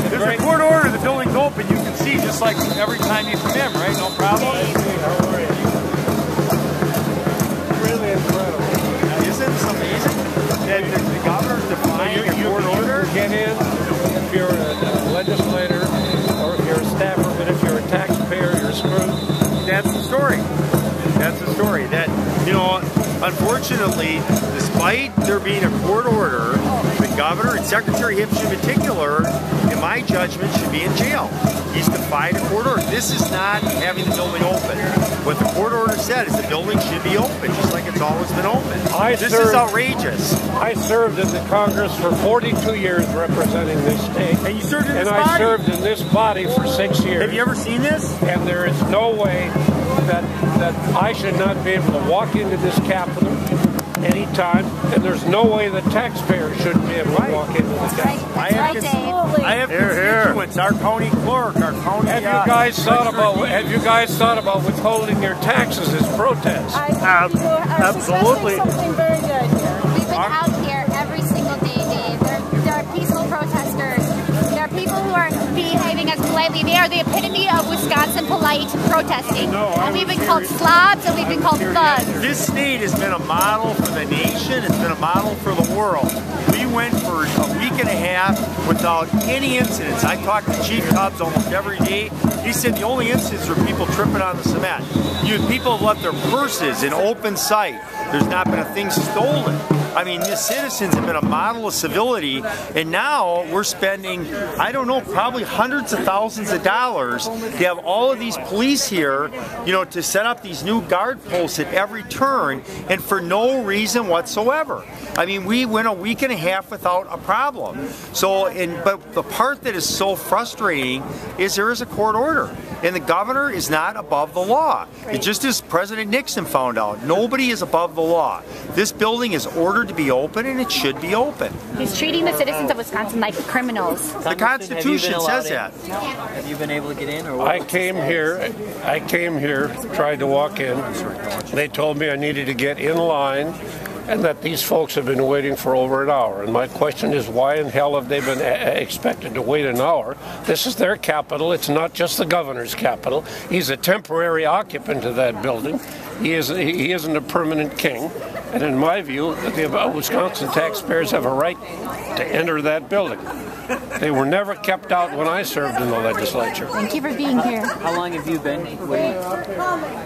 There's a court order, the building's open, you can see just like every time you come in, right? No problem? How are you? Really incredible. Now, isn't this amazing? That the governor's defying a court order? Get in if you're a legislator or if you're a staffer, but if you're a taxpayer, you're screwed. That's the story. That's the story. That, you know, unfortunately, despite there being a court order, the governor and Secretary Hibbs in particular, in my judgment, should be in jail. He's defied a court order. This is not having the building open. What the court order said is the building should be open, just like it's always been open. This is outrageous. I served in the Congress for 42 years representing this state. And you served in this body? body? I served in this body for 6 years. Have you ever seen this? And there is no way that I should not be able to walk into this Capitol anytime, and there's no way the taxpayer shouldn't be able to walk into the Capitol. I have constituents, our county clerk, our county. Have you guys thought about withholding your taxes as protest? Absolutely. Something very good here. We've been out here every single day, Dave. There are peaceful protesters. There are people who are behaving as politely. They are the epitome of Wisconsin polite protesting. And we've been called slobs and we've been called thugs. This state has been a model for the nation. It's been a model for the world. We went for a week and a half without any incidents. I talked to Chief Tubbs almost every day. He said the only incidents were people tripping on the cement. People have left their purses in open sight. There's not been a thing stolen. I mean, the citizens have been a model of civility, and now we're spending, I don't know, probably hundreds of thousands of dollars to have all of these police here, you know, to set up these new guard posts at every turn, and for no reason whatsoever. I mean, we went a week and a half without a problem. So, but the part that is so frustrating is there is a court order, and the governor is not above the law. Right. Just as President Nixon found out, nobody is above the law. This building is ordered to be open, and it should be open. He's treating the citizens of Wisconsin like criminals. The Constitution says that. Have you been able to get in? Or I came here, tried to walk in. They told me I needed to get in line, and that these folks have been waiting for over an hour. And my question is, why in hell have they been expected to wait an hour? This is their capital. It's not just the governor's capital. He's a temporary occupant of that building. He isn't a permanent king. And in my view, the Wisconsin taxpayers have a right to enter that building. They were never kept out when I served in the legislature. Thank you for being here. How long have you been waiting?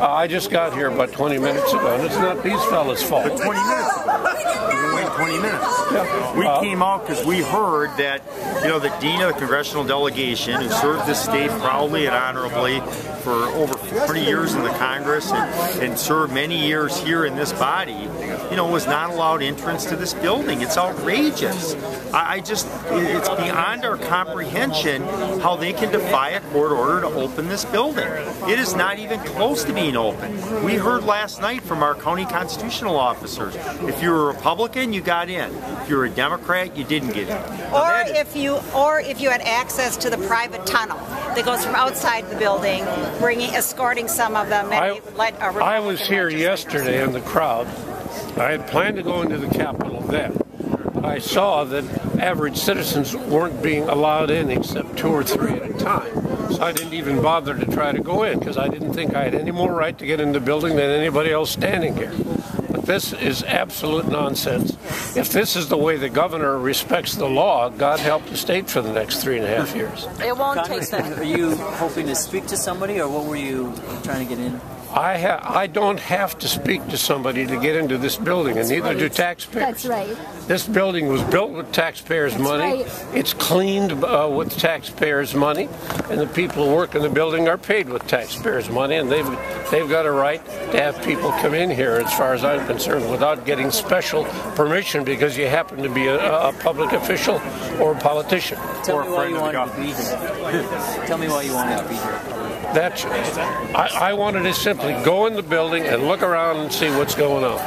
I just got here about 20 minutes ago, and it's not these fellas' fault. But 20 minutes ago. We waited 20 minutes. Yeah. We came out because we heard that, you know, the dean of the congressional delegation, who served this state proudly and honorably for over 40 years in the Congress and served many years here in this body, you know, was not allowed entrance to this building. It's outrageous. It's beyond our comprehension how they can defy a court order to open this building. It is not even close to being open. We heard last night from our county constitutional officers, if you were a Republican, you got in. If you were a Democrat, you didn't get in. Or if you had access to the private tunnel that goes from outside the building, escorting some of them. I was here yesterday in the crowd. I had planned to go into the Capitol then. I saw that average citizens weren't being allowed in except 2 or 3 at a time. So I didn't even bother to try to go in because I didn't think I had any more right to get in the building than anybody else standing here. But this is absolute nonsense. If this is the way the governor respects the law, God help the state for the next 3.5 years. It won't take that. Are you hoping to speak to somebody, or what were you trying to get in? I don't have to speak to somebody to get into this building, and neither do taxpayers. That's right. This building was built with taxpayers' money. Right. It's cleaned with taxpayers' money, and the people who work in the building are paid with taxpayers' money, and they've got a right to have people come in here, as far as I'm concerned, without getting special permission because you happen to be a public official or a politician. Tell me why you wanted to be here. Tell me why you wanted to be here. I wanted to simply go in the building and look around and see what's going on.